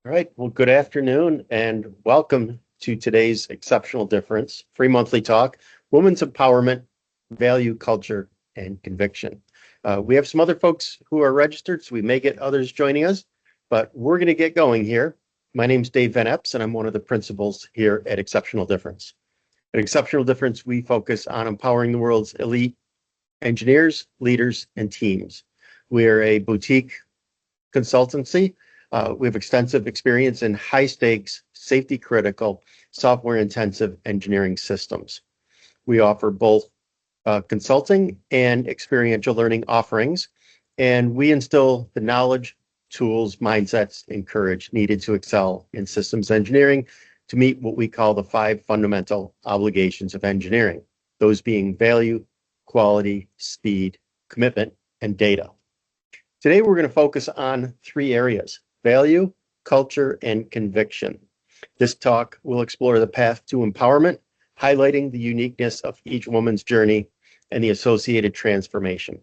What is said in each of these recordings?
All right. Well, good afternoon and welcome to today's Exceptional Difference free monthly talk, women's empowerment, value, culture, and conviction. We have some other folks who are registered, so we may get others joining us, but we're going to get going here. My name's Dave Van Epps, and I'm one of the principals here at Exceptional Difference. At Exceptional Difference, we focus on empowering the world's elite engineers, leaders, and teams. We are a boutique consultancy. We have extensive experience in high stakes, safety critical, software intensive engineering systems. We offer both consulting and experiential learning offerings, and we instill the knowledge, tools, mindsets, and courage needed to excel in systems engineering to meet what we call the five fundamental obligations of engineering, those being value, quality, speed, commitment, and data. Today, we're going to focus on three areas: value, culture, and conviction. This talk will explore the path to empowerment, highlighting the uniqueness of each woman's journey and the associated transformation.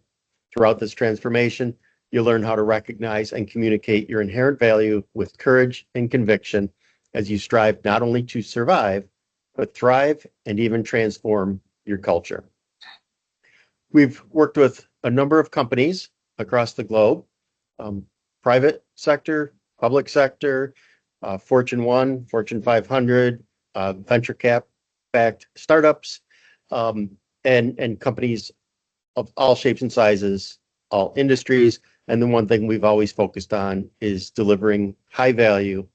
Throughout this transformation, you'll learn how to recognize and communicate your inherent value with courage and conviction as you strive not only to survive, but thrive and even transform your culture. We've worked with a number of companies across the globe, um, private sector, public sector, Fortune 1, Fortune 500, venture cap backed startups, and companies of all shapes and sizes, all industries. And the one thing we've always focused on is delivering high value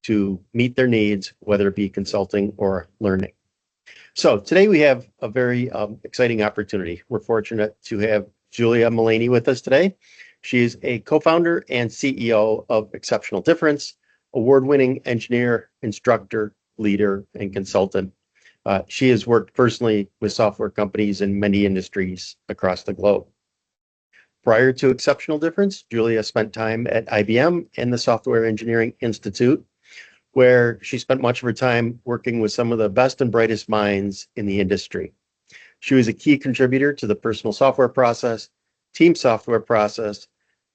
to meet their needs, whether it be consulting or learning. So today we have a very exciting opportunity. We're fortunate to have Julia Mullaney with us today. She is a co-founder and CEO of Exceptional Difference, award-winning engineer, instructor, leader, and consultant. She has worked personally with software companies in many industries across the globe. Prior to Exceptional Difference, Julia spent time at IBM and the Software Engineering Institute, where she spent much of her time working with some of the best and brightest minds in the industry. She was a key contributor to the personal software process, team software process,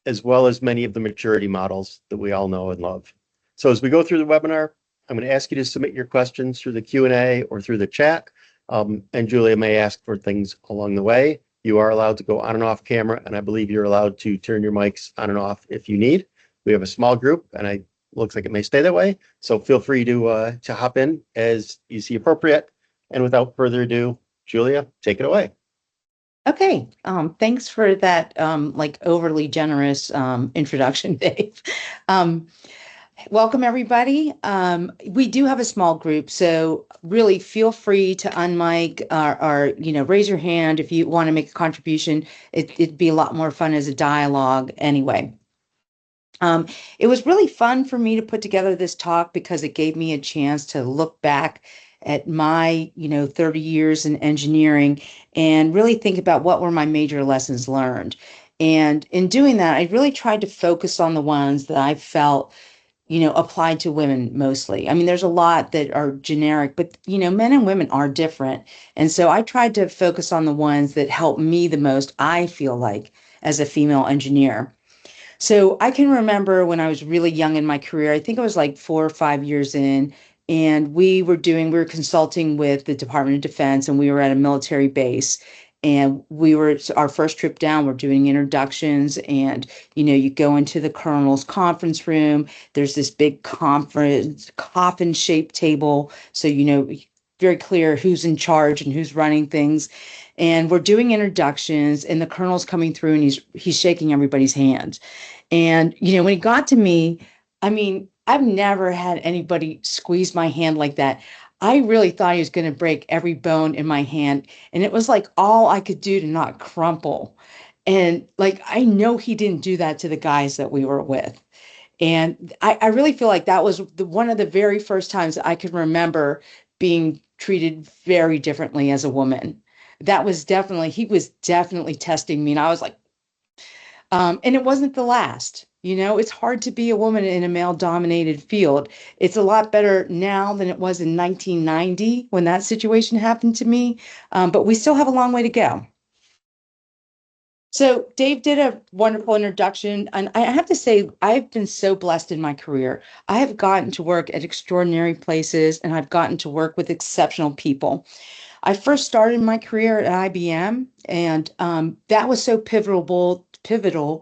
as well as many of the maturity models that we all know and love. So as we go through the webinar, I'm going to ask you to submit your questions through the Q&A or through the chat, and Julia may ask for things along the way. You are allowed to go on and off camera, and I believe you're allowed to turn your mics on and off if you need. We have a small group, and it looks like it may stay that way. So feel free to hop in as you see appropriate. And without further ado, Julia, take it away. Okay, thanks for that like overly generous introduction, Dave. Um, Welcome everybody. We do have a small group, so really feel free to unmic or raise your hand if you want to make a contribution. It'd be a lot more fun as a dialogue anyway. It was really fun for me to put together this talk because it gave me a chance to look back at my 30 years in engineering and really think about what were my major lessons learned. And in doing that, I really tried to focus on the ones that I felt applied to women mostly. I mean, there's a lot that are generic, but men and women are different. And so I tried to focus on the ones that help me the most, I feel like, as a female engineer. So I can remember when I was really young in my career, I think I was like 4 or 5 years in, and we were consulting with the Department of Defense, and we were at a military base. And we were our first trip down, we're doing introductions, and you go into the colonel's conference room. There's this big conference coffin shaped table. So very clear who's in charge and who's running things. And we're doing introductions, and the colonel's coming through and he's shaking everybody's hand. And, when he got to me, I mean, I've never had anybody squeeze my hand like that. I really thought he was going to break every bone in my hand. And it was like all I could do to not crumple. And like, I know he didn't do that to the guys that we were with. And I really feel like that was one of the very first times that I can remember being treated very differently as a woman. He was definitely testing me. And I was like, and it wasn't the last. It's hard to be a woman in a male dominated field. It's a lot better now than it was in 1990 when that situation happened to me. But we still have a long way to go. So Dave did a wonderful introduction, and I have to say, I've been so blessed in my career. I have gotten to work at extraordinary places, and I've gotten to work with exceptional people. I first started my career at IBM, and that was so pivotal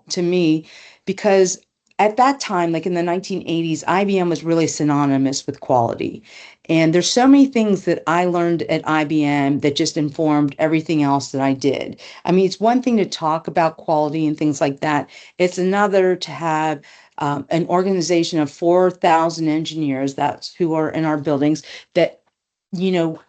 to me because at that time, like in the 1980s, IBM was really synonymous with quality. And there's so many things that I learned at IBM that just informed everything else that I did. I mean, it's one thing to talk about quality and things like that. It's another to have an organization of 4,000 engineers, that's who are in our buildings, that you know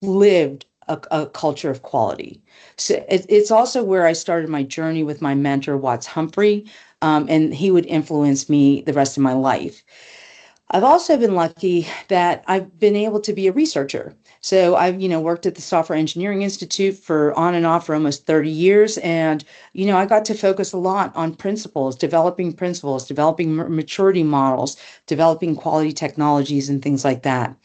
lived a culture of quality. So it's also where I started my journey with my mentor, Watts Humphrey, and he would influence me the rest of my life. I've also been lucky that I've been able to be a researcher. So I've, worked at the Software Engineering Institute for on and off for almost 30 years. And, I got to focus a lot on principles, developing maturity models, developing quality technologies and things like that.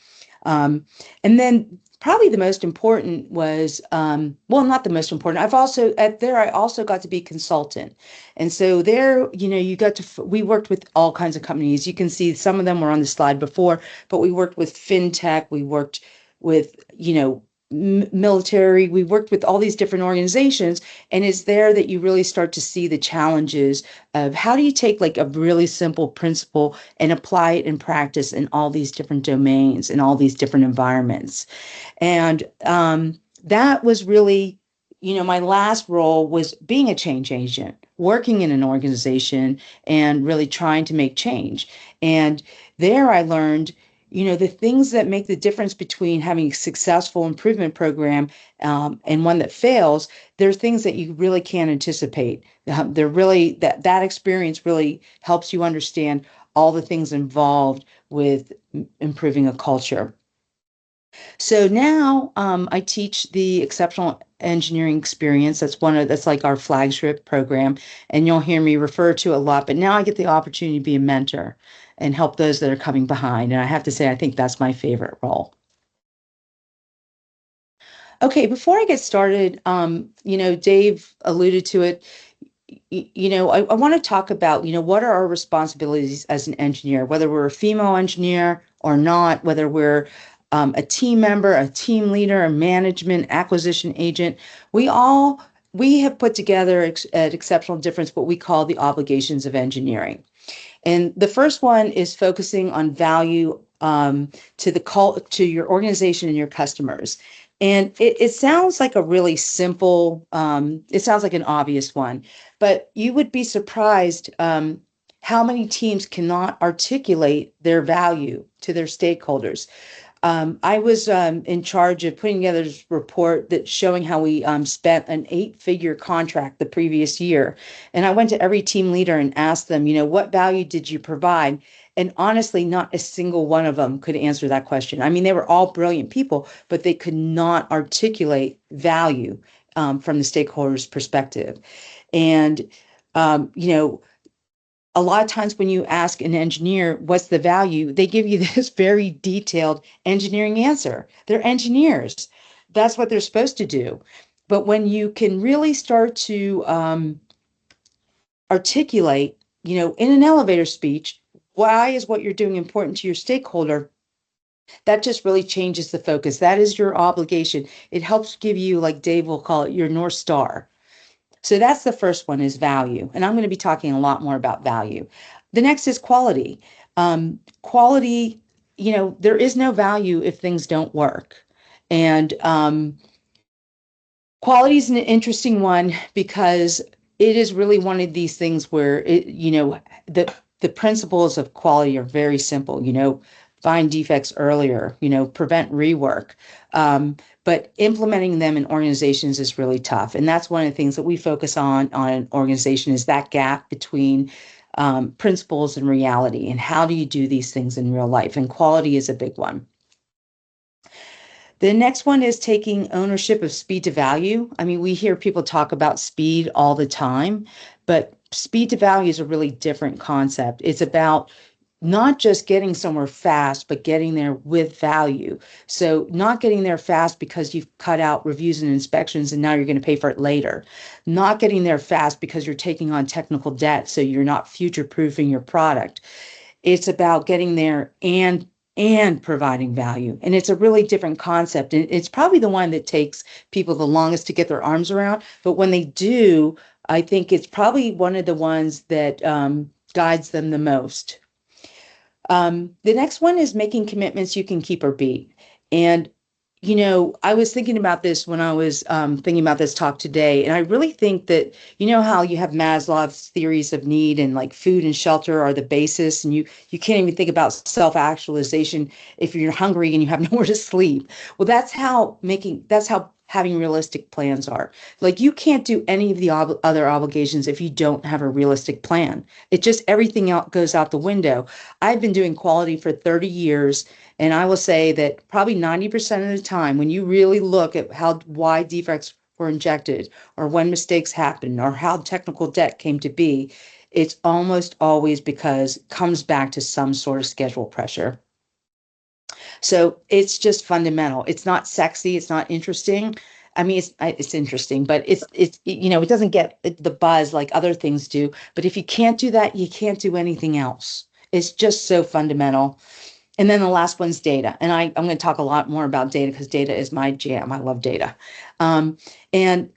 And then probably the most important was, well, not the most important. I also got to be consultant. And so there, we worked with all kinds of companies. You can see some of them were on the slide before, but we worked with fintech, we worked with, military, we worked with all these different organizations. And it's there that you really start to see the challenges of how do you take like a really simple principle and apply it in practice in all these different domains and all these different environments. And that was really, my last role was being a change agent, working in an organization and really trying to make change. And there I learned, the things that make the difference between having a successful improvement program and one that fails. There are things that you really can't anticipate. They're really that experience really helps you understand all the things involved with improving a culture. So now I teach the exceptional engineering experience. That's like our flagship program, and you'll hear me refer to it a lot. But now I get the opportunity to be a mentor and help those that are coming behind. And I have to say, I think that's my favorite role. Okay, before I get started, Dave alluded to it. I want to talk about, what are our responsibilities as an engineer, whether we're a female engineer or not, whether we're a team member, a team leader, a management acquisition agent. We all we have put together at Exceptional Difference what we call the obligations of engineering. And the first one is focusing on value to your organization and your customers. And it sounds like a really simple, it sounds like an obvious one, but you would be surprised how many teams cannot articulate their value to their stakeholders. I was in charge of putting together this report that's showing how we spent an 8-figure contract the previous year. And I went to every team leader and asked them, what value did you provide? And honestly, not a single one of them could answer that question. I mean, they were all brilliant people, but they could not articulate value from the stakeholders' perspective. And, a lot of times when you ask an engineer what's the value, they give you this very detailed engineering answer. They're engineers. That's what they're supposed to do. But when you can really start to articulate, in an elevator speech, why is what you're doing important to your stakeholder? That just really changes the focus. That is your obligation. It helps give you, like Dave will call it, your North Star. So that's the first one is value. And I'm going to be talking a lot more about value. The next is quality. Quality, there is no value if things don't work. And quality is an interesting one because it is really one of these things where the principles of quality are very simple, find defects earlier, prevent rework. But implementing them in organizations is really tough. And that's one of the things that we focus on an organization is that gap between principles and reality. And how do you do these things in real life? And quality is a big one. The next one is taking ownership of speed to value. I mean, we hear people talk about speed all the time, but speed to value is a really different concept. It's about not just getting somewhere fast, but getting there with value. So not getting there fast because you've cut out reviews and inspections and now you're going to pay for it later. Not getting there fast because you're taking on technical debt, so you're not future proofing your product. It's about getting there and providing value. And it's a really different concept. And it's probably the one that takes people the longest to get their arms around. But when they do, I think it's probably one of the ones that guides them the most. The next one is making commitments you can keep or beat. And, I was thinking about this when I was thinking about this talk today. And I really think that, how you have Maslow's theories of need and like food and shelter are the basis. And you can't even think about self-actualization if you're hungry and you have nowhere to sleep. Well, that's how having realistic plans are. Like you can't do any of the other obligations if you don't have a realistic plan. It just everything out goes out the window. I've been doing quality for 30 years, and I will say that probably 90% of the time, when you really look at why defects were injected, or when mistakes happen, or how technical debt came to be, it's almost always because it comes back to some sort of schedule pressure. So it's just fundamental. It's not sexy. It's not interesting. I mean, it's interesting, but it doesn't get the buzz like other things do. But if you can't do that, you can't do anything else. It's just so fundamental. And then the last one's data. And I'm going to talk a lot more about data because data is my jam. I love data. Um, and,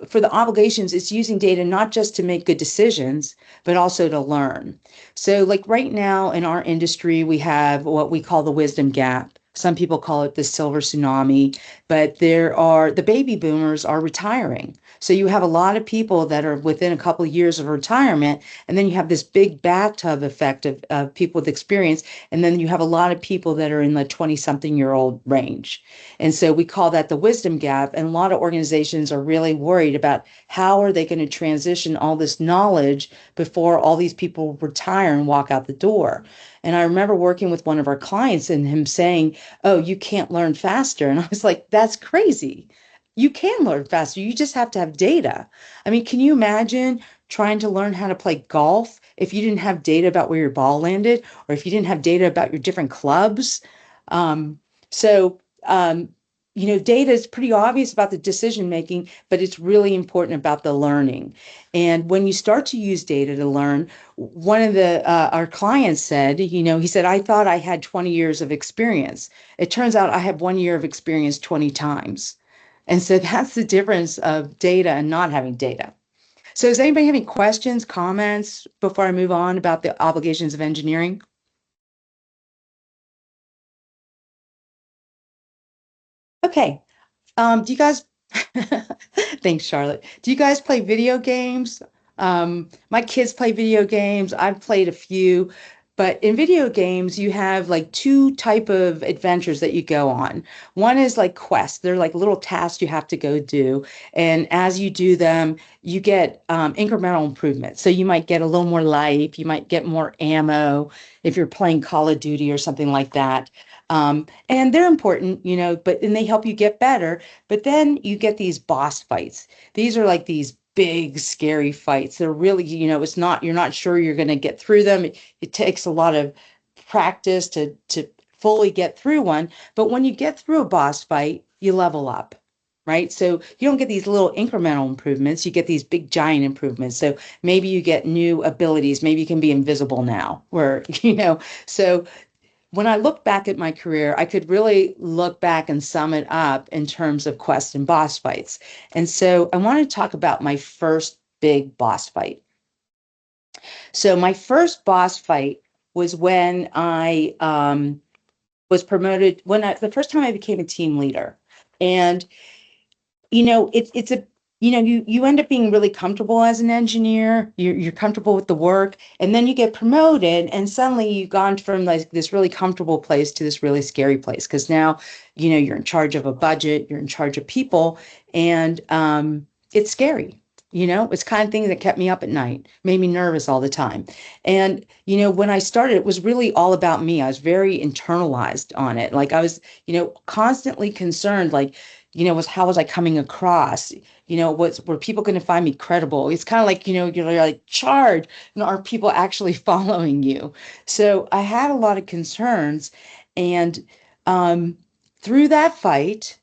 for the obligations, it's using data not just to make good decisions, but also to learn. So, like right now in our industry, we have what we call the wisdom gap. Some people call it the silver tsunami, but the baby boomers are retiring. So you have a lot of people that are within a couple of years of retirement, and then you have this big bathtub effect of people with experience, and then you have a lot of people that are in the 20-something-year-old range. And so we call that the wisdom gap, and a lot of organizations are really worried about how are they going to transition all this knowledge before all these people retire and walk out the door. And I remember working with one of our clients and him saying, "Oh, you can't learn faster." And I was like, "That's crazy. You can learn faster. You just have to have data." I mean, can you imagine trying to learn how to play golf if you didn't have data about where your ball landed, or if you didn't have data about your different clubs? Um, so, um, data is pretty obvious about the decision making, but it's really important about the learning. And when you start to use data to learn, one of the our clients said, he said, "I thought I had 20 years of experience. It turns out I have 1 year of experience 20 times." And so that's the difference of data and not having data. So does anybody have any questions, comments before I move on about the obligations of engineering? Okay. Do you guys, thanks, Charlotte. Do you guys play video games? My kids play video games. I've played a few, but in video games, you have like two type of adventures that you go on. One is like quests. They're like little tasks you have to go do. And as you do them, you get incremental improvements. So you might get a little more life. You might get more ammo if you're playing Call of Duty or something like that. And they're important, and they help you get better. But then you get these boss fights. These are like these big, scary fights. They're really, it's not, you're not sure you're going to get through them. It takes a lot of practice to fully get through one. But when you get through a boss fight, you level up. Right. So you don't get these little incremental improvements. You get these big giant improvements. So maybe you get new abilities. Maybe you can be invisible now, where, so when I look back at my career, I could really look back and sum it up in terms of quest and boss fights. And so I want to talk about my first big boss fight. So my first boss fight was when I was promoted, the first time I became a team leader. And it's a you end up being really comfortable as an engineer. You're comfortable with the work, and then you get promoted, and suddenly you've gone from like this really comfortable place to this really scary place because now you're in charge of a budget, you're in charge of people, and it's scary. It's kind of thing that kept me up at night, made me nervous all the time. And when I started, it was really all about me. I was very internalized on it. Like I was constantly concerned, like was how was I coming across? Were people going to find me credible? It's kind of like, you're like, charge, are people actually following you? So I had a lot of concerns. And um, through that fight,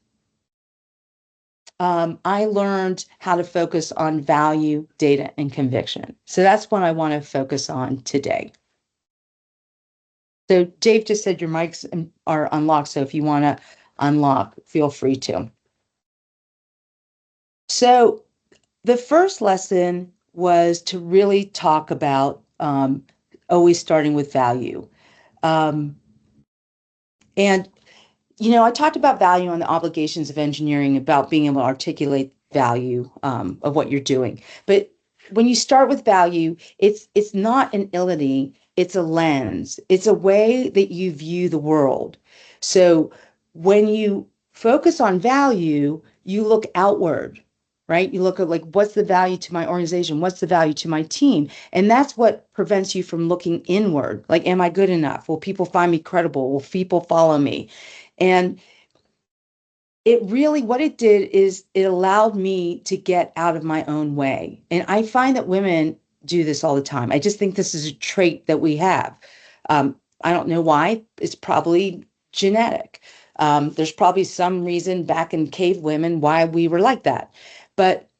I learned how to focus on value, data, and conviction. So that's what I want to focus on today. So Dave just said your mics are unlocked. So if you want to unlock, feel free to. So the first lesson was to really talk about always starting with value. Um, and I talked about value and the obligations of engineering, about being able to articulate value of what you're doing. But when you start with value, it's not an entity, it's a lens. It's a way that you view the world. So when you focus on value, you look outward, right? You look at like, what's the value to my organization? What's the value to my team? And that's what prevents you from looking inward. Like, am I good enough? Will people find me credible? Will people follow me? And it really, what it did is it allowed me to get out of my own way. And I find that women do this all the time. I just think this is a trait that we have. I don't know why. It's probably genetic. There's probably some reason back in cave women why we were like that. But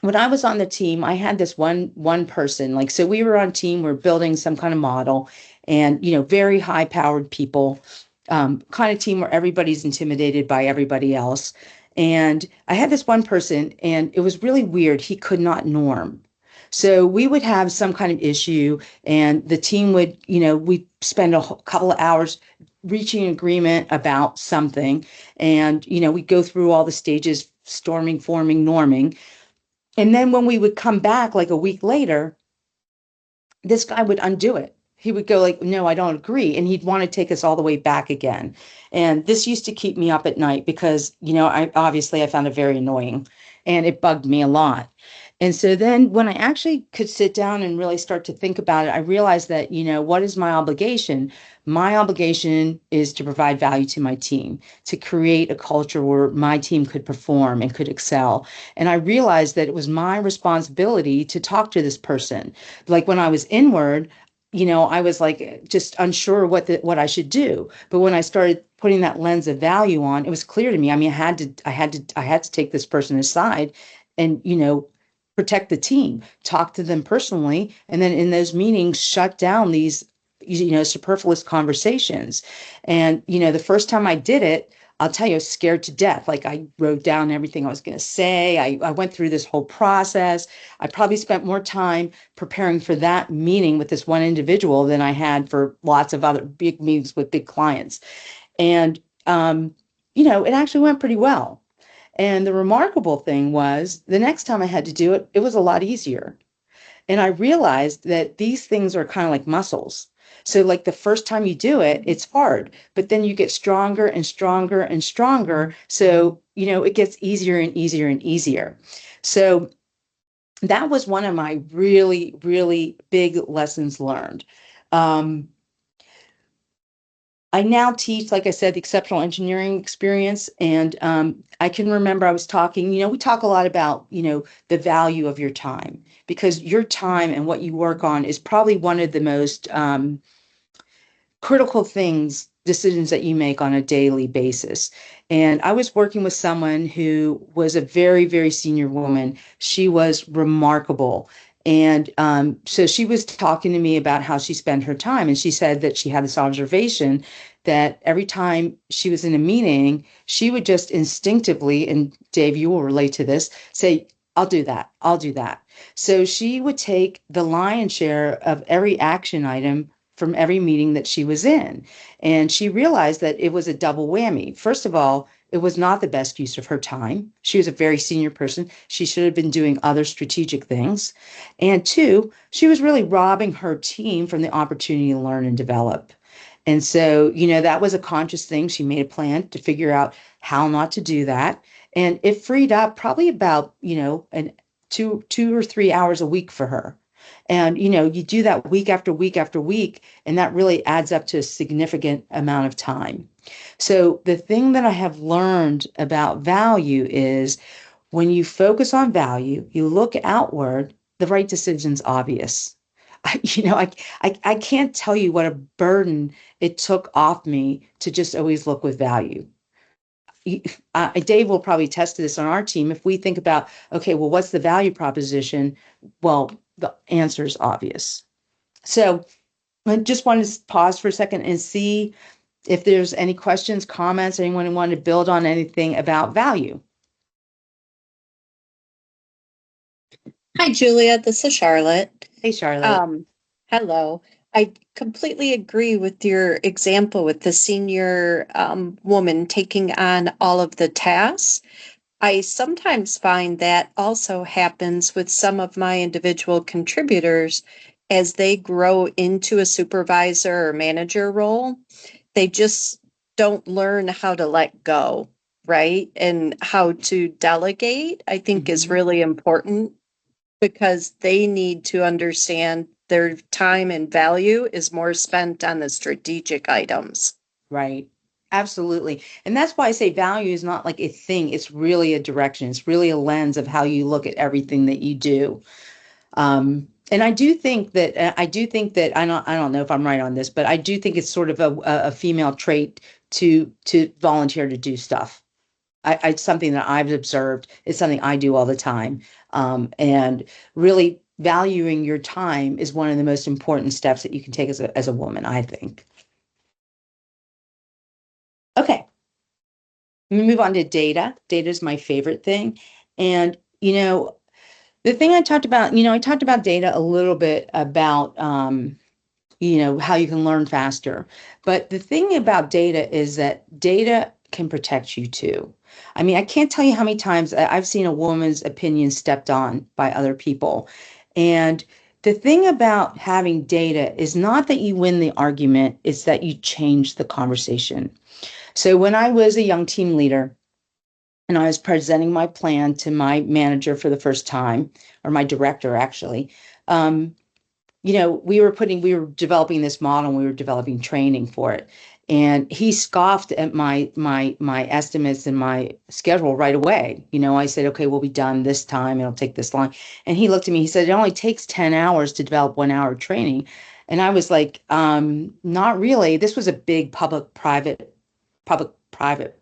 when I was on the team, I had this one person. Like, so we were on team, we're building some kind of model, and very high powered people, kind of team where everybody's intimidated by everybody else. And I had this one person, and it was really weird. He could not norm. So we would have some kind of issue, and the team would, we'd spend a couple of hours reaching an agreement about something. And, we'd go through all the stages: storming, forming, norming. And then when we would come back like a week later, this guy would undo it. He would go like, no, I don't agree. And he'd want to take us all the way back again. And this used to keep me up at night because, I found it very annoying and it bugged me a lot. And so then when I actually could sit down and really start to think about it, I realized that, what is my obligation? My obligation is to provide value to my team, to create a culture where my team could perform and could excel. And I realized that it was my responsibility to talk to this person. Like when I was inward, I was like just unsure what I should do. But when I started putting that lens of value on, it was clear to me. I mean, I had to take this person aside and, protect the team, talk to them personally, and then in those meetings, shut down these, superfluous conversations. And, the first time I did it, I'll tell you, I was scared to death. Like I wrote down everything I was going to say. I went through this whole process. I probably spent more time preparing for that meeting with this one individual than I had for lots of other big meetings with big clients. And, it actually went pretty well. And the remarkable thing was the next time I had to do it, it was a lot easier. And I realized that these things are kind of like muscles. So, like the first time you do it, it's hard, but then you get stronger and stronger and stronger. So, it gets easier and easier and easier. So, that was one of my really, really big lessons learned. Um, I now teach, like I said, the exceptional engineering experience. And I can remember I was talking, we talk a lot about, the value of your time, because your time and what you work on is probably one of the most critical decisions that you make on a daily basis. And I was working with someone who was a very, very senior woman. She was remarkable. And so she was talking to me about how she spent her time. And she said that she had this observation that every time she was in a meeting, she would just instinctively, and Dave, you will relate to this, say, I'll do that. I'll do that. So she would take the lion's share of every action item from every meeting that she was in. And she realized that it was a double whammy. First of all, it was not the best use of her time. She was a very senior person. She should have been doing other strategic things. And two, she was really robbing her team from the opportunity to learn and develop. And so, that was a conscious thing. She made a plan to figure out how not to do that. And it freed up probably about, an 2 or 3 hours a week for her. And, you do that week after week after week, and that really adds up to a significant amount of time. So the thing that I have learned about value is when you focus on value, you look outward, the right decision's obvious. I can't tell you what a burden it took off me to just always look with value. Dave will probably test to this on our team. If we think about, okay, well, what's the value proposition? Well, the answer is obvious. So I just want to pause for a second and see if there's any questions, comments, anyone who wanted to build on anything about value. Hi, Julia. This is Charlotte. Hey, Charlotte. Hello. I completely agree with your example with the senior woman taking on all of the tasks. I sometimes find that also happens with some of my individual contributors as they grow into a supervisor or manager role. They just don't learn how to let go, right? And how to delegate, I think, is really important because they need to understand their time and value is more spent on the strategic items. Right. Absolutely. And that's why I say value is not like a thing. It's really a direction. It's really a lens of how you look at everything that you do. And I don't know if I'm right on this, but I do think it's sort of a female trait to volunteer to do stuff. It's something that I've observed. It's something I do all the time. And really valuing your time is one of the most important steps that you can take as a woman, I think. Okay. Let me move on to data. Data is my favorite thing. And, the thing I talked about data a little bit about, how you can learn faster. But the thing about data is that data can protect you too. I mean, I can't tell you how many times I've seen a woman's opinion stepped on by other people. And the thing about having data is not that you win the argument, it's that you change the conversation. So when I was a young team leader and I was presenting my plan to my manager for the first time, or my director actually, we were developing this model and we were developing training for it. And he scoffed at my estimates and my schedule right away. I said, okay, we'll be done this time. It'll take this long. And he looked at me, he said, it only takes 10 hours to develop 1 hour training. And I was like, not really. This was a big public-private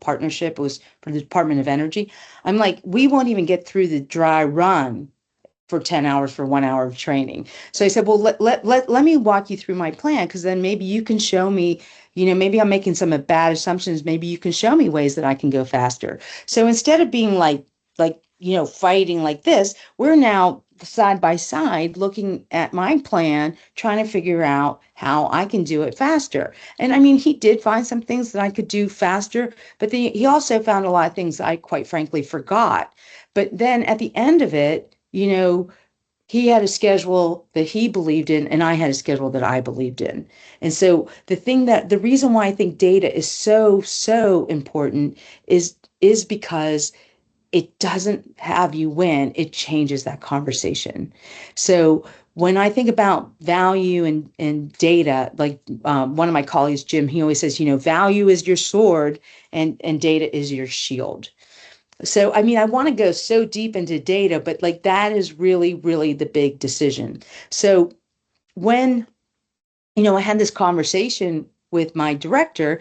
partnership. It was for the Department of Energy. I'm like, we won't even get through the dry run for 10 hours for 1 hour of training. So I said, well, let me walk you through my plan, because then maybe you can show me, maybe I'm making some bad assumptions. Maybe you can show me ways that I can go faster. So instead of being fighting like this, we're now side by side looking at my plan, trying to figure out how I can do it faster. And I mean, he did find some things that I could do faster, but then he also found a lot of things I quite frankly forgot. But then at the end of it, he had a schedule that he believed in, and I had a schedule that I believed in. And so the reason why I think data is so, so important is because it doesn't have you win, it changes that conversation. So when I think about value and data, like one of my colleagues, Jim, he always says, value is your sword and data is your shield. So, I mean, I want to go so deep into data, but like that is really, really the big decision. So when, I had this conversation with my director,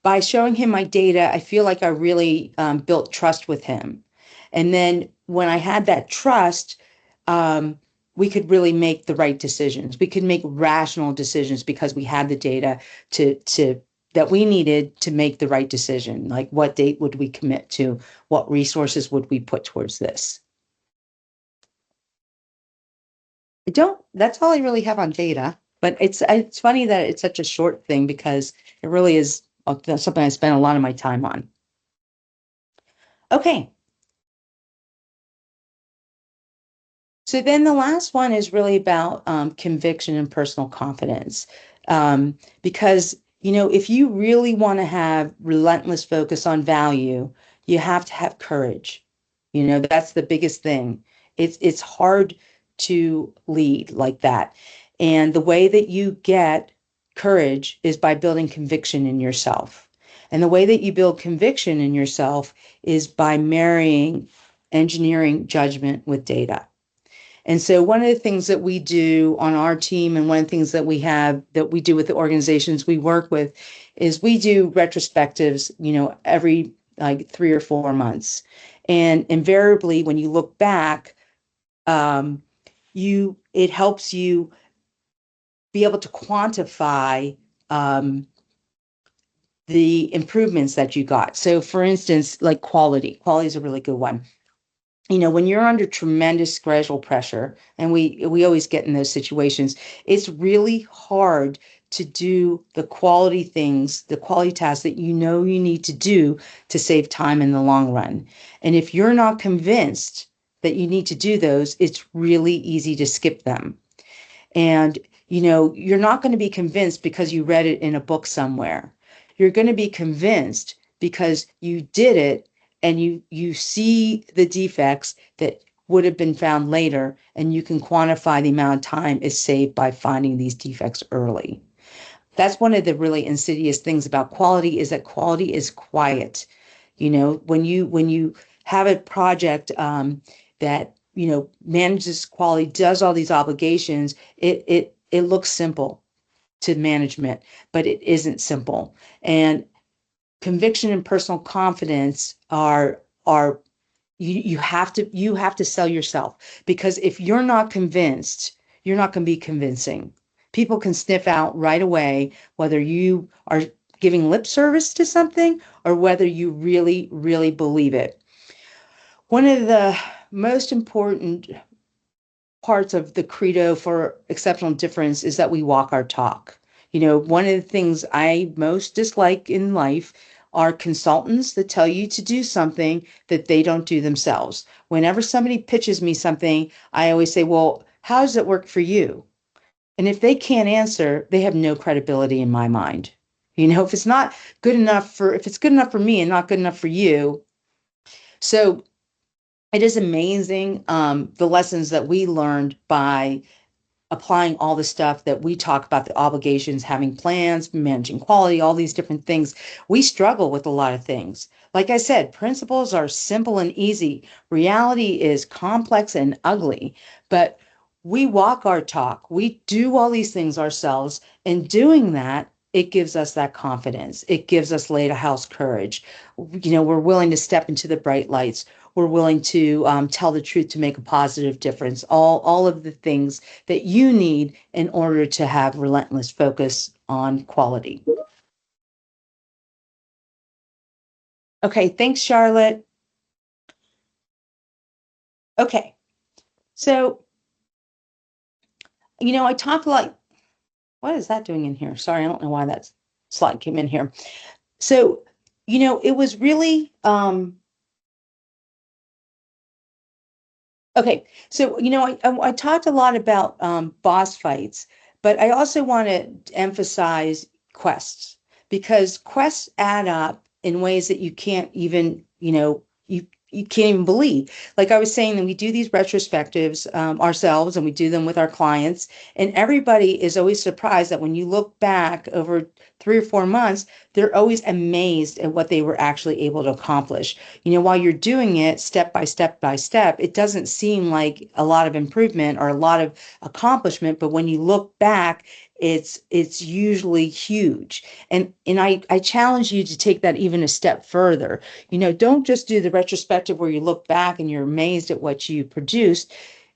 by showing him my data, I feel like I really built trust with him. And then when I had that trust, we could really make the right decisions. We could make rational decisions because we had the data to that we needed to make the right decision. Like, what date would we commit to? What resources would we put towards this? That's all I really have on data, but it's funny that it's such a short thing because it really is something I spend a lot of my time on. Okay. So then the last one is really about conviction and personal confidence. Because, if you really want to have relentless focus on value, you have to have courage. That's the biggest thing. It's hard to lead like that. And the way that you get courage is by building conviction in yourself. And the way that you build conviction in yourself is by marrying engineering judgment with data. And so one of the things that we do on our team, and one of the things that we do with the organizations we work with, is we do retrospectives, every like 3 or 4 months. And invariably, when you look back, it helps you be able to quantify the improvements that you got. So for instance, like quality is a really good one. When you're under tremendous schedule pressure, and we always get in those situations, it's really hard to do the quality things, the quality tasks that you need to do to save time in the long run. And if you're not convinced that you need to do those, it's really easy to skip them. And, you're not going to be convinced because you read it in a book somewhere. You're going to be convinced because you did it, and you see the defects that would have been found later, and you can quantify the amount of time is saved by finding these defects early. That's one of the really insidious things about quality, is that quality is quiet. When you have a project that manages quality, does all these obligations, it looks simple to management, but it isn't simple. And conviction and personal confidence are you have to sell yourself, because if you're not convinced, you're not going to be convincing. People can sniff out right away whether you are giving lip service to something or whether you really, really believe it. One of the most important parts of the credo for exceptional difference is that we walk our talk. One of the things I most dislike in life are consultants that tell you to do something that they don't do themselves. Whenever somebody pitches me something, I always say, well, how does it work for you? And if they can't answer, they have no credibility in my mind. If it's good enough for me and not good enough for you. So it is amazing, the lessons that we learned by applying all the stuff that we talk about, the obligations, having plans, managing quality, all these different things. We struggle with a lot of things. Like I said, principles are simple and easy. Reality is complex and ugly, but we walk our talk. We do all these things ourselves. And doing that, it gives us that confidence. It gives us lighthouse courage. We're willing to step into the bright lights. We're willing to tell the truth to make a positive difference. All of the things that you need in order to have relentless focus on quality. Okay, thanks, Charlotte. Okay, so, I talk like, what is that doing in here? Sorry, I don't know why that slide came in here. So, it was really, okay, so I talked a lot about boss fights, but I also want to emphasize quests, because quests add up in ways that you can't even, you can't even believe. Like I was saying, that we do these retrospectives ourselves, and we do them with our clients, and everybody is always surprised that when you look back over 3 or 4 months, they're always amazed at what they were actually able to accomplish. While you're doing it step by step by step, it doesn't seem like a lot of improvement or a lot of accomplishment, but when you look back, it's usually huge. And I challenge you to take that even a step further. Don't just do the retrospective where you look back and you're amazed at what you produced.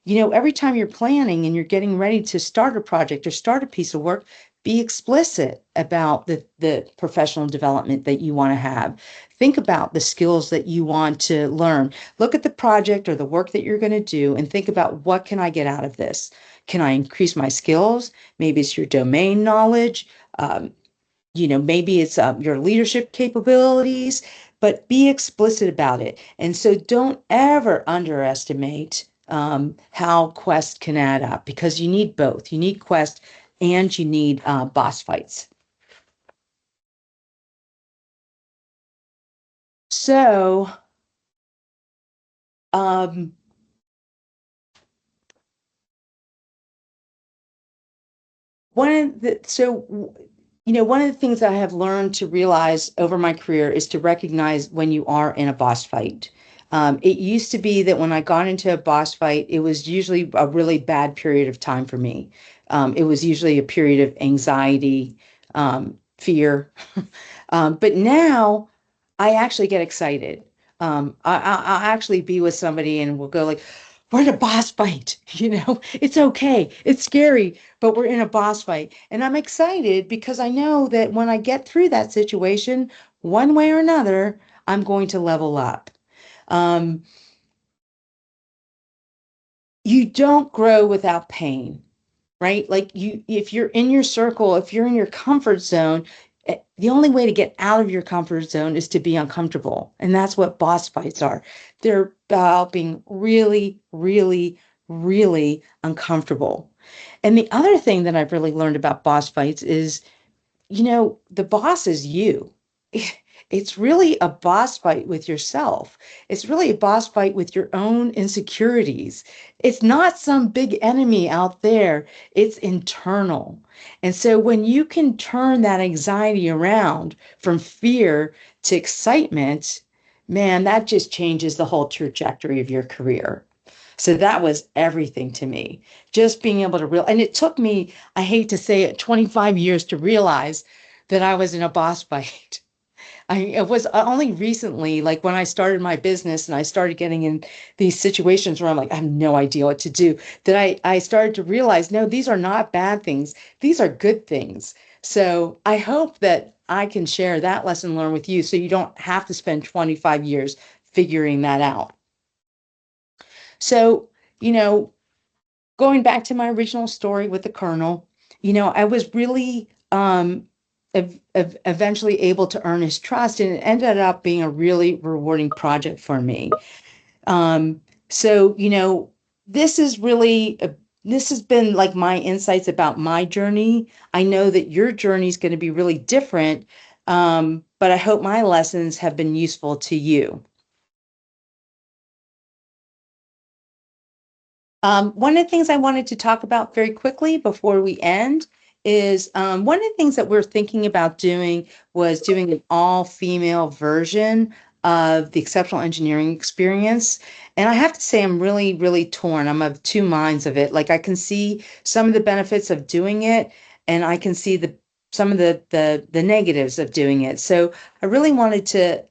Every time you're planning and you're getting ready to start a project or start a piece of work, be explicit about the professional development that you want to have. Think about the skills that you want to learn. Look at the project or the work that you're going to do and think about, what can I get out of this? Can I increase my skills? Maybe it's your domain knowledge. Maybe it's your leadership capabilities, but be explicit about it. And so don't ever underestimate how Quest can add up, because you need both. You need Quest and you need boss fights. So, um, one of the things I have learned to realize over my career is to recognize when you are in a boss fight. It used to be that when I got into a boss fight, it was usually a really bad period of time for me. It was usually a period of anxiety, fear. But now I actually get excited. I'll actually be with somebody and we'll go like, we're in a boss fight, it's okay. It's scary, but we're in a boss fight. And I'm excited because I know that when I get through that situation, one way or another, I'm going to level up. Um, you don't grow without pain, right? Like if you're in your circle, if you're in your comfort zone, the only way to get out of your comfort zone is to be uncomfortable. And that's what boss fights are. They're about being really, really, really uncomfortable. And the other thing that I've really learned about boss fights is, the boss is you. It's really a boss fight with yourself. It's really a boss fight with your own insecurities. It's not some big enemy out there, it's internal. And so when you can turn that anxiety around from fear to excitement, man, that just changes the whole trajectory of your career. So that was everything to me. Just being able to and it took me, I hate to say it, 25 years to realize that I was in a boss fight. It was only recently, like when I started my business and I started getting in these situations where I'm like, I have no idea what to do, that I started to realize, no, these are not bad things. These are good things. So I hope that I can share that lesson learned with you so you don't have to spend 25 years figuring that out. So, going back to my original story with the colonel, I was really eventually able to earn his trust, and it ended up being a really rewarding project for me. So, this is really this has been like my insights about my journey. I know that your journey is going to be really different, but I hope my lessons have been useful to you. One of the things I wanted to talk about very quickly before we end is one of the things that we're thinking about doing was doing an all-female version of the exceptional engineering experience. And I have to say, I'm really, really torn. I'm of two minds of it. Like I can see some of the benefits of doing it, and I can see some of the negatives of doing it. So I really wanted to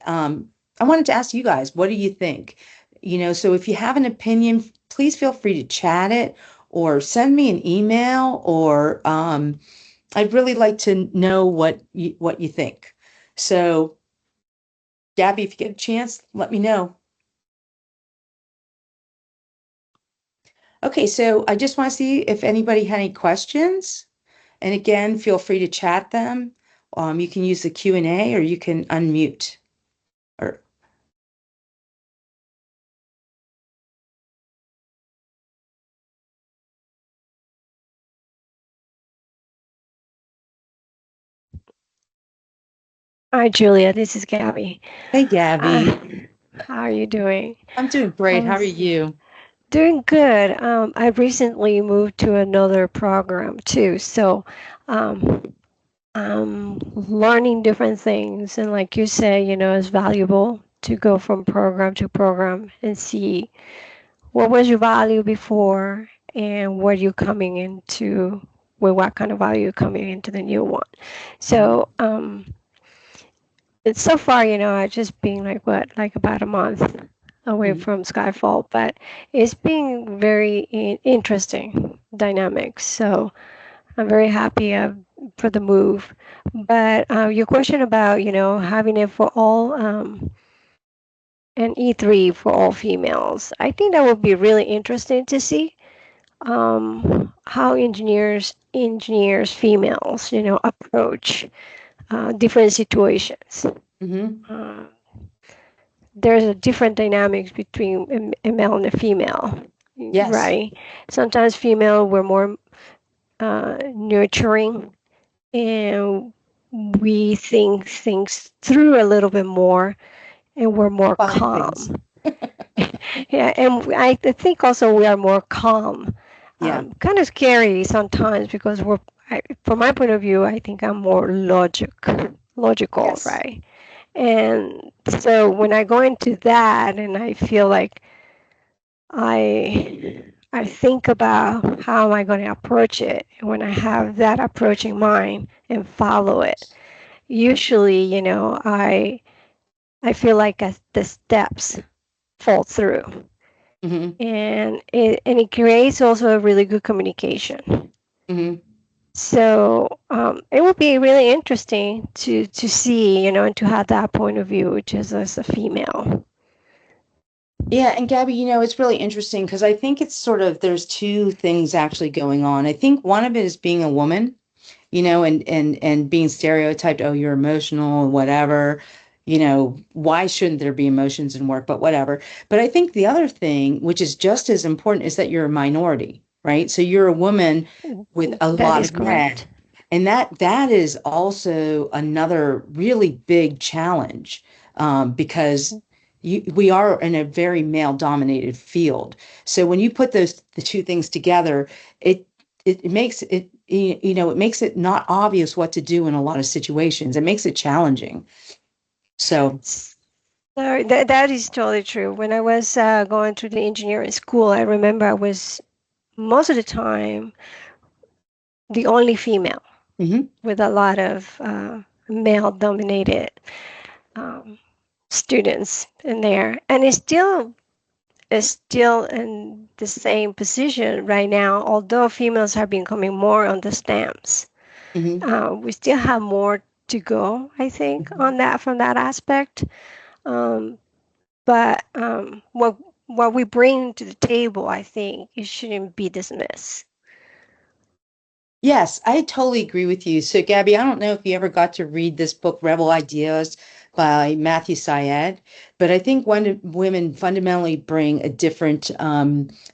ask you guys, what do you think? So if you have an opinion, please feel free to chat it or send me an email, or I'd really like to know what you think. So Gabby, if you get a chance, let me know. Okay, so I just want to see if anybody had any questions. And again, feel free to chat them. You can use the Q&A or you can unmute. Or Hi, Julia. This is Gabby. Hey, Gabby. How are you doing? I'm doing great. How are you? Doing good. I recently moved to another program too, so I'm learning different things. And like you say, it's valuable to go from program to program and see what was your value before and what you're coming into, with what kind of value you're coming into the new one. So, it's so far, I just been like about a month away from Skyfall, but it's been very interesting dynamics. So I'm very happy for the move. But your question about, having it for all, an E3 for all females, I think that would be really interesting to see how engineers females, approach different situations. Mm-hmm. There's a different dynamics between a male and a female. Yes. Right? Sometimes female we're more nurturing, and we think things through a little bit more, and we're more calm. Yeah, and I think also we are more calm Yeah. Kind of scary sometimes because from my point of view, I think I'm more logical, Yes. right? And so when I go into that and I feel like I think about how am I going to approach it, and when I have that approach in mind and follow it, usually, I feel like the steps fall through, Hmm. and it creates also a really good communication. Hmm. So it would be really interesting to see, and to have that point of view, which is as a female. Yeah, and Gabby, it's really interesting because I think it's sort of there's two things actually going on. I think one of it is being a woman, and being stereotyped, oh, you're emotional, whatever. Why shouldn't there be emotions in work, but whatever. But I think the other thing, which is just as important, is that you're a minority, right? So you're a woman with a That lot is of men. correct. And that is also another really big challenge, because we are in a very male dominated field. So when you put the two things together, it it makes it it makes it not obvious what to do in a lot of situations. It makes it challenging. So, So that is totally true. When I was going through the engineering school, I remember I was most of the time the only female mhm. with a lot of male-dominated um, students in there, and it's still in the same position right now. Although females are becoming more on the stamps, Mhm. we still have more to go, I think, Mhm. on that from that aspect. Um, but what we bring to the table, I think, it shouldn't be dismissed. Yes, I totally agree with you. So, Gabby, I don't know if you ever got to read this book, Rebel Ideas by Matthew Syed, but I think when women fundamentally bring a different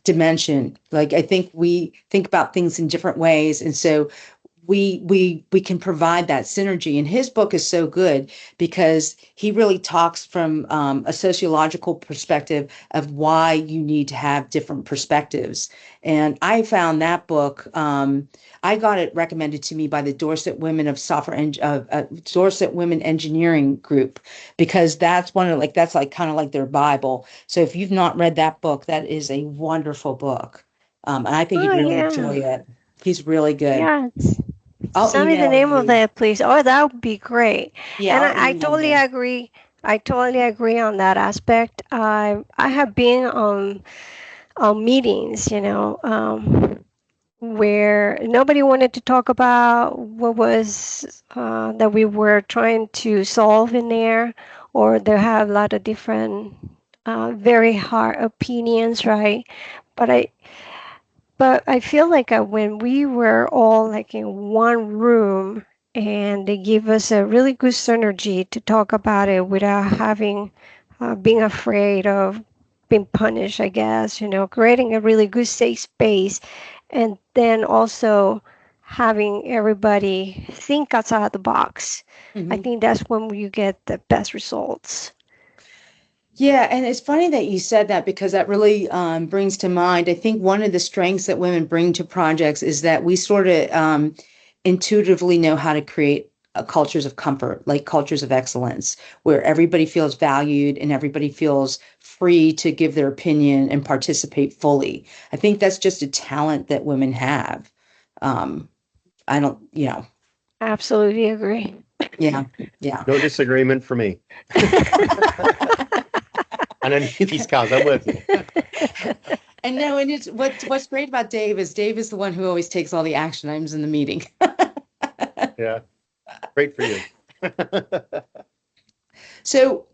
dimension. Like, I think we think about things in different ways. And so we can provide that synergy. And his book is so good because he really talks from a sociological perspective of why you need to have different perspectives. And I found that book. I got it recommended to me by the Dorset Women of Software and Dorset Women Engineering Group, because that's that's like kind of like their Bible. So if you've not read that book, that is a wonderful book, and I think you'd Oh really enjoy yeah, it. He's really good. yeah. I'll Send me the email name of you. that, please. Oh, that would be great. Yeah, And I'll I email totally you. agree. I totally agree on that aspect. I have been on meetings, where nobody wanted to talk about what was that we were trying to solve in there, or they have a lot of different, very hard opinions, right? But I feel like when we were all like in one room and they give us a really good synergy to talk about it without having being afraid of being punished, I guess, creating a really good safe space, and then also having everybody think outside the box. I Mhm. think that's when you get the best results. Yeah, and it's funny that you said that because that really brings to mind. I think one of the strengths that women bring to projects is that we sort of intuitively know how to create cultures of comfort, like cultures of excellence, where everybody feels valued and everybody feels free to give their opinion and participate fully. I think that's just a talent that women have. Um, I don't, Absolutely agree. yeah, yeah. No disagreement for me. Underneath these cows, I'm with you. And no, and it's what's great about Dave is the one who always takes all the action items in the meeting. Yeah, great for you. So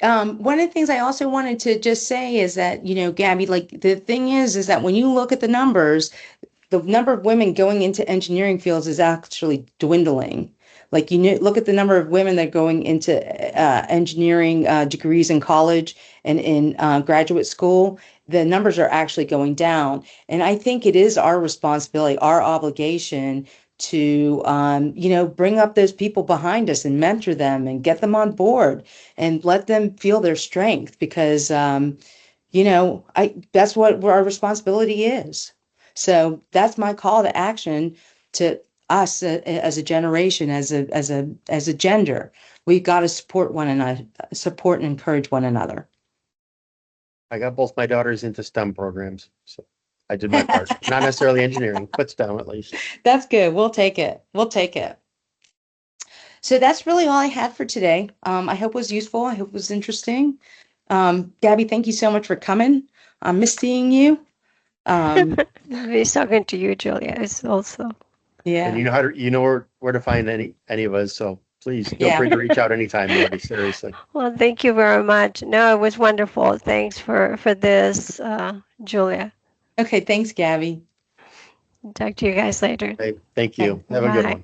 one of the things I also wanted to just say is that, Gabby, like the thing is that when you look at the number of women going into engineering fields is actually dwindling. Like look at the number of women that are going into engineering degrees in college and in graduate school. The numbers are actually going down, and I think it is our responsibility, our obligation to bring up those people behind us and mentor them and get them on board and let them feel their strength because I that's what our responsibility is. So that's my call to action to us as a generation, as a gender. We've got to support one another, support and encourage one another. I got both my daughters into STEM programs, so I did my part. Not necessarily engineering, but STEM at least. That's good. We'll take it. We'll take it. So that's really all I had for today. I hope it was useful. I hope it was interesting. Gabby, thank you so much for coming. I miss seeing you. He's talking to you, Julia, is also. Yeah. And you know where to find any of us. So please feel Yeah. free to reach out anytime, Marty. Seriously. Well, thank you very much. No, it was wonderful. Thanks for this, Julia. Okay. Thanks, Gabby. Talk to you guys later. Hey, thank Okay, you. Have a good bye. one.